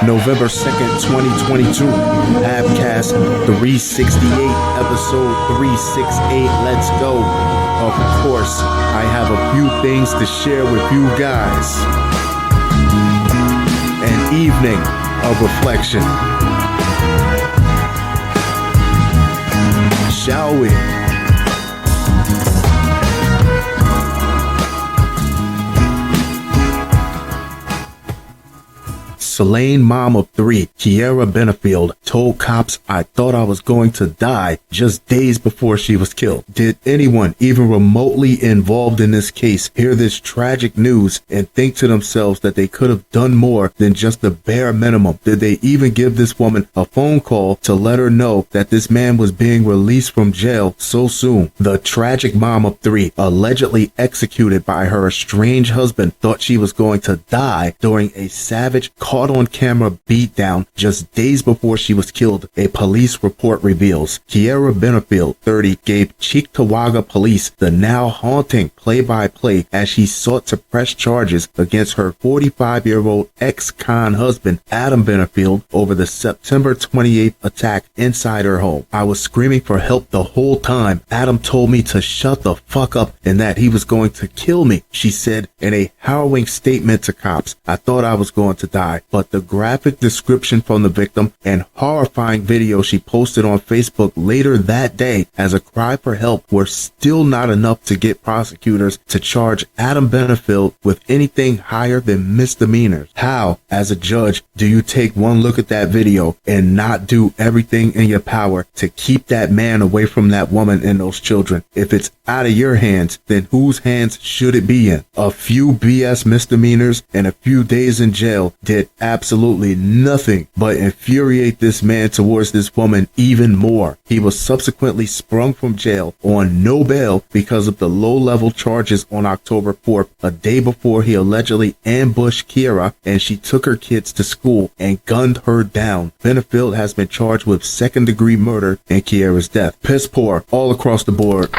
November 2nd, 2022. Abcast 368, episode 368. Let's go. Of course, I have a few things to share with you guys. An evening of reflection. Shall we? Slain mom of 3, Keaira Bennefield, told cops, "I thought I was going to die," just days before she was killed. Did anyone even remotely involved in this case hear this tragic news and think to themselves that they could have done more than just the bare minimum? Did they even give this woman a phone call to let her know that this man was being released from jail so soon? The tragic mom of 3, allegedly executed by her estranged husband, thought she was going to die during a savage caught-on-camera beatdown just days before she was killed, a police report reveals. Keaira Bennefield, 30, gave Cheektowaga police the now haunting play-by-play as she sought to press charges against her 45-year-old ex-con husband, Adam Bennefield, over the September 28th attack inside her home. "I was screaming for help the whole time. Adam told me to shut the fuck up and that he was going to kill me," she said in a harrowing statement to cops. "I thought I was going to die." But the graphic description from the victim and horrifying video she posted on Facebook later that day as a cry for help were still not enough to get prosecutors to charge Adam Bennefield with anything higher than misdemeanors. How, as a judge, do you take one look at that video and not do everything in your power to keep that man away from that woman and those children? If it's out of your hands, then whose hands should it be in? A few BS misdemeanors and a few days in jail did absolutely nothing but infuriate this man towards this woman even more. He was subsequently sprung from jail on no bail because of the low-level charges on October 4th, a day before he allegedly ambushed Keaira and she took her kids to school and gunned her down. Bennefield has been charged with second-degree murder in Keaira's death. Piss poor all across the board.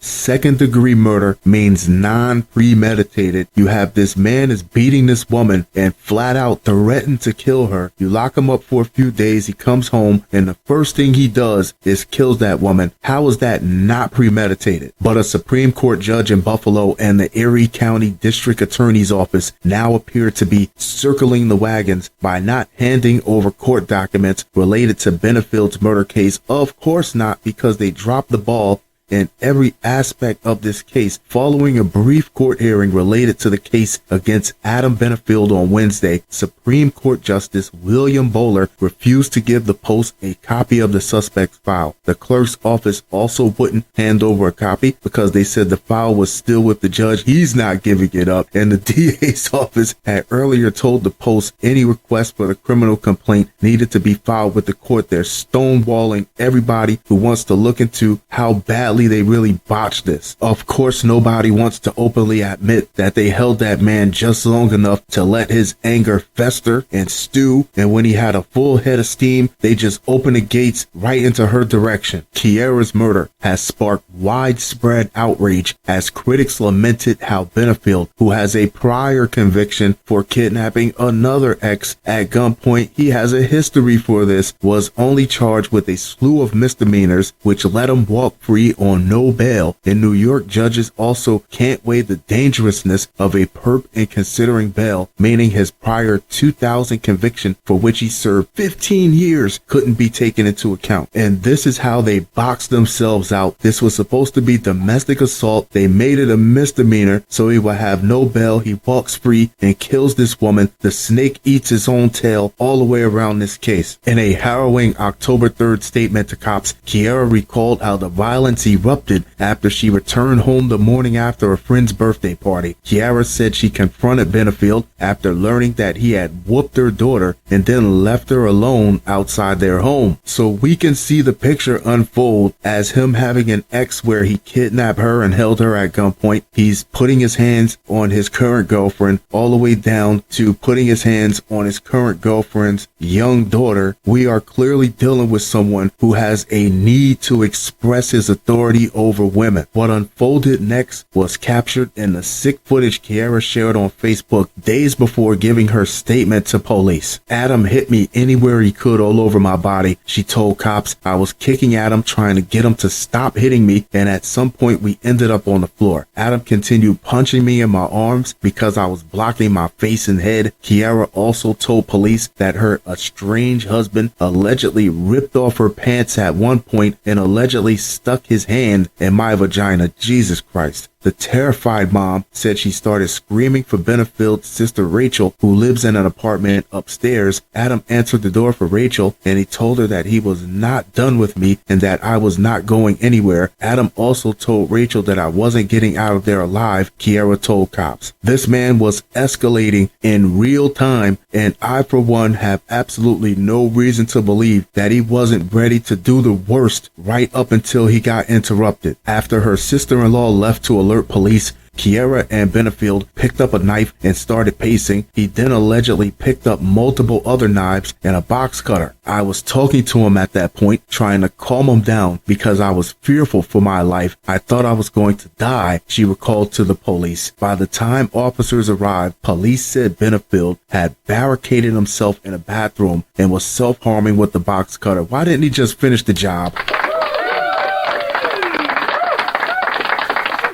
Second-degree murder means non-premeditated. You have this man is beating this woman and flat out threatened to kill her. You lock him up for a few days. He comes home and the first thing he does is kills that woman. How is that not premeditated? But a Supreme Court judge in Buffalo and the Erie County District Attorney's Office now appear to be circling the wagons by not handing over court documents related to Bennefield's murder case. Of course not, because they dropped the ball in every aspect of this case. Following a brief court hearing related to the case against Adam Bennefield on Wednesday, Supreme Court Justice William Bowler refused to give the Post a copy of the suspect's file. The clerk's office also wouldn't hand over a copy because they said the file was still with the judge. He's not giving it up. And the DA's office had earlier told the Post any request for the criminal complaint needed to be filed with the court. They're stonewalling everybody who wants to look into how badly they really botched this. Of course, nobody wants to openly admit that they held that man just long enough to let his anger fester and stew, and when he had a full head of steam, they just opened the gates right into her direction. Keaira's murder has sparked widespread outrage as critics lamented how Bennefield, who has a prior conviction for kidnapping another ex at gunpoint, he has a history for this, was only charged with a slew of misdemeanors which let him walk free on no bail. In New York, judges also can't weigh the dangerousness of a perp in considering bail, meaning his prior 2000 conviction for which he served 15 years couldn't be taken into account. And this is how they boxed themselves out. This was supposed to be domestic assault. They made it a misdemeanor, so he will have no bail. He walks free and kills this woman. The snake eats his own tail all the way around this case. In a harrowing October 3rd statement to cops, Keaira recalled how the violence erupted after she returned home the morning after a friend's birthday party. Keaira said she confronted Bennefield after learning that he had whooped her daughter and then left her alone outside their home. So we can see the picture unfold as him having an ex where he kidnapped her and held her at gunpoint. He's putting his hands on his current girlfriend all the way down to putting his hands on his current girlfriend's young daughter. We are clearly dealing with someone who has a need to express his authority authority over women. What unfolded next was captured in the sick footage Keaira shared on Facebook days before giving her statement to police. Adam hit me anywhere he could all over my body, she told cops. I was kicking Adam, trying to get him to stop hitting me, and at some point we ended up on the floor. Adam continued punching me in my arms because I was blocking my face and head. Keaira also told police that her estranged husband allegedly ripped off her pants at one point and allegedly stuck his hand in my vagina. Jesus Christ. The terrified mom said she started screaming for Bennefield's sister Rachel, who lives in an apartment upstairs. Adam answered the door for Rachel, and he told her that he was not done with me and that I was not going anywhere. Adam also told Rachel that I wasn't getting out of there alive, Keaira told cops. This man was escalating in real time, and I, for one, have absolutely no reason to believe that he wasn't ready to do the worst right up until he got interrupted. After her sister-in-law left to alert police, Keaira and Bennefield picked up a knife and started pacing. He then allegedly picked up multiple other knives and a box cutter. I was talking to him at that point, trying to calm him down because I was fearful for my life. I thought I was going to die, she recalled to the police. By the time officers arrived, police said Bennefield had barricaded himself in a bathroom and was self-harming with the box cutter. Why didn't he just finish the job?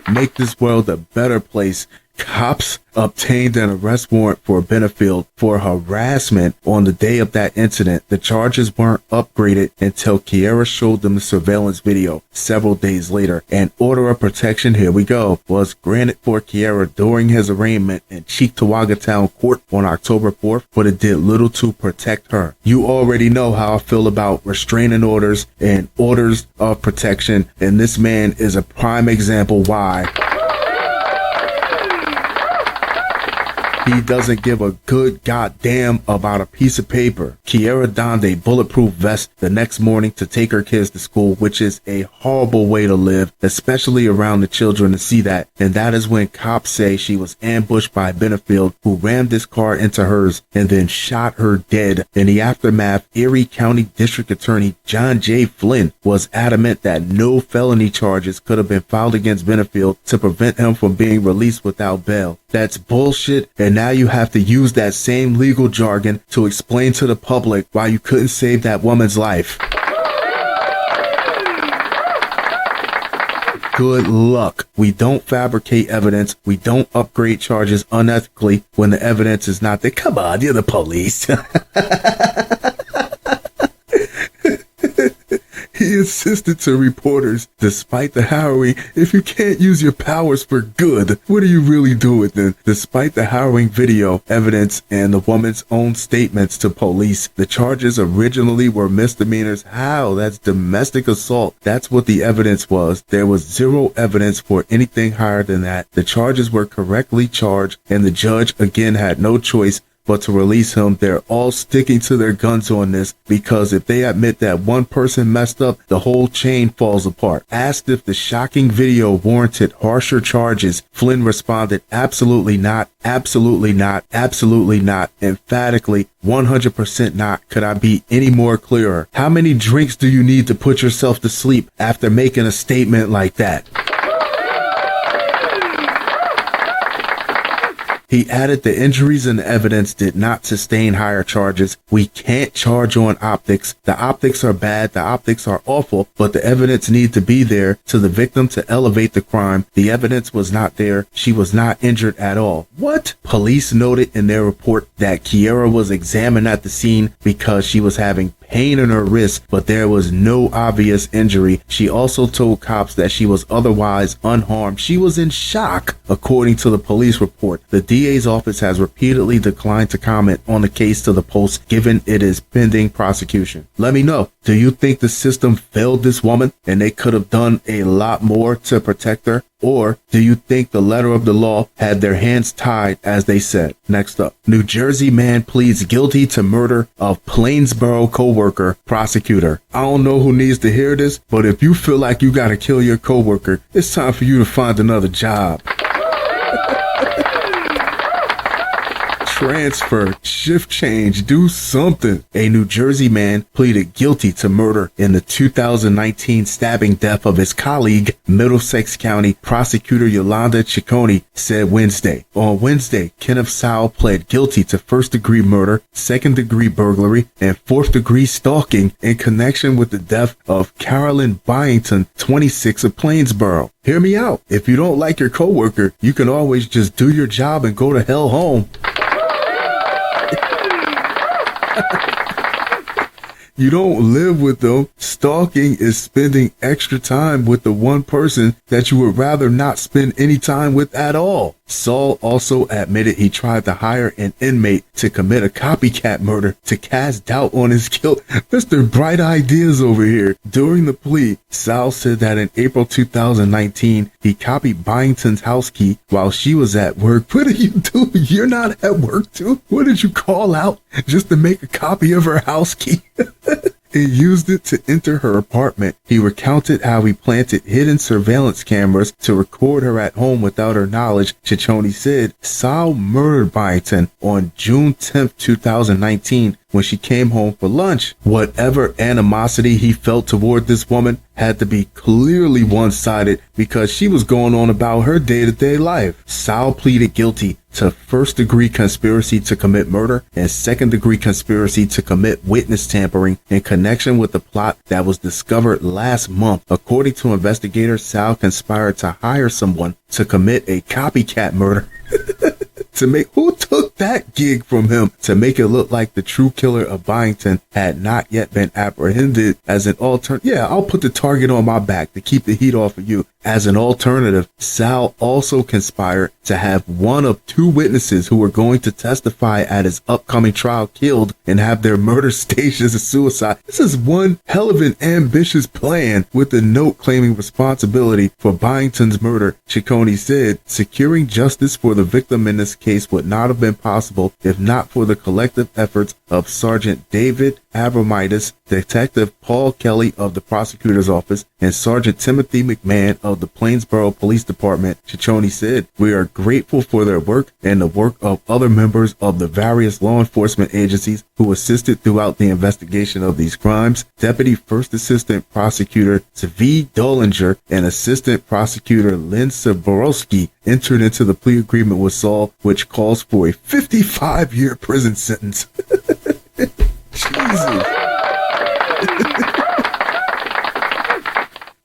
Make this world a better place. Cops obtained an arrest warrant for Bennefield for harassment on the day of that incident. The charges weren't upgraded until Keaira showed them the surveillance video several days later. An order of protection, here we go, was granted for Keaira during his arraignment in Cheektowaga Town Court on October 4th, but it did little to protect her. You already know how I feel about restraining orders and orders of protection, and this man is a prime example why. He doesn't give a good goddamn about a piece of paper. Keaira donned a bulletproof vest the next morning to take her kids to school, which is a horrible way to live, especially around the children to see that. And that is when cops say she was ambushed by Bennefield, who rammed his car into hers and then shot her dead. In the aftermath, Erie County District Attorney John J. Flynn was adamant that no felony charges could have been filed against Bennefield to prevent him from being released without bail. That's bullshit, and now you have to use that same legal jargon to explain to the public why you couldn't save that woman's life. Good luck. We don't fabricate evidence. We don't upgrade charges unethically when the evidence is not there. Come on, you're the police. He insisted to reporters, despite the harrowing, if you can't use your powers for good, what are you really doing then? Despite the harrowing video evidence and the woman's own statements to police, the charges originally were misdemeanors. How? That's domestic assault. That's what the evidence was. There was zero evidence for anything higher than that. The charges were correctly charged, and the judge again had no choice but to release him. They're all sticking to their guns on this because if they admit that one person messed up, the whole chain falls apart. Asked if the shocking video warranted harsher charges, Flynn responded, absolutely not, absolutely not, absolutely not, emphatically, 100% not. Could I be any more clearer? How many drinks do you need to put yourself to sleep after making a statement like that? He added the injuries and the evidence did not sustain higher charges. We can't charge on optics. The optics are bad. The optics are awful, but the evidence needs to be there to the victim to elevate the crime. The evidence was not there. She was not injured at all. What? Police noted in their report that Keaira was examined at the scene because she was having pain in her wrist, but there was no obvious injury. She also told cops that she was otherwise unharmed. She was in shock, according to the police report. The DA's office has repeatedly declined to comment on the case to the Post, given it is pending prosecution. Let me know, do you think the system failed this woman and they could have done a lot more to protect her? Or do you think the letter of the law had their hands tied, as they said? Next up, New Jersey man pleads guilty to murder of Plainsboro coworker, prosecutor. I don't know who needs to hear this, but if you feel like you gotta kill your coworker, it's time for you to find another job. transfer, shift change, do something. A New Jersey man pleaded guilty to murder in the 2019 stabbing death of his colleague, Middlesex County Prosecutor Yolanda Ciccone said Wednesday. On Wednesday, Kenneth Sowell pled guilty to first-degree murder, second-degree burglary, and fourth-degree stalking in connection with the death of Carolyn Byington, 26 of Plainsboro. Hear me out. If you don't like your coworker, you can always just do your job and go to hell home. You don't live with them. Stalking is spending extra time with the one person that you would rather not spend any time with at all. Saul also admitted he tried to hire an inmate to commit a copycat murder to cast doubt on his guilt. Mr. Bright Ideas over here. During the plea, Sal said that in April 2019, he copied Byington's house key while she was at work. What are you doing? You're not at work too? What did you call out just to make a copy of her house key? and used it to enter her apartment. He recounted how he planted hidden surveillance cameras to record her at home without her knowledge. Ciccone said Sal murdered Byington on June 10, 2019, when she came home for lunch. Whatever animosity he felt toward this woman had to be clearly one-sided because she was going on about her day-to-day life. Sal pleaded guilty to first-degree conspiracy to commit murder and second-degree conspiracy to commit witness tampering in connection with the plot that was discovered last month. According to investigators, Sal conspired to hire someone to commit a copycat murder. Who took that gig from him to make it look like the true killer of Byington had not yet been apprehended as an alternative? Yeah, I'll put the target on my back to keep the heat off of you. As an alternative, Sal also conspired to have one of two witnesses who were going to testify at his upcoming trial killed and have their murder staged as a suicide. This is one hell of an ambitious plan, with a note claiming responsibility for Byington's murder. Ciccone said securing justice for the victim in this case would not have been possible if not for the collective efforts of Sergeant David Abramitis, Detective Paul Kelly of the prosecutor's office, and Sergeant Timothy McMahon of the Plainsboro Police Department. Ciccone said, "We are grateful for their work and the work of other members of the various law enforcement agencies who assisted throughout the investigation of these crimes." Deputy First Assistant Prosecutor Zvi Dollinger and Assistant Prosecutor Lynn Saborowski entered into the plea agreement with Saul, which calls for a 55-year prison sentence. Jesus.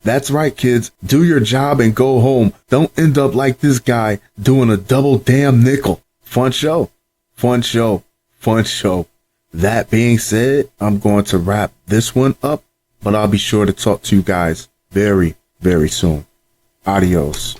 That's right, kids. Do your job and go home. Don't end up like this guy doing a double damn nickel. Fun show. Fun show. Fun show. That being said, I'm going to wrap this one up, but I'll be sure to talk to you guys very, very soon. Adios.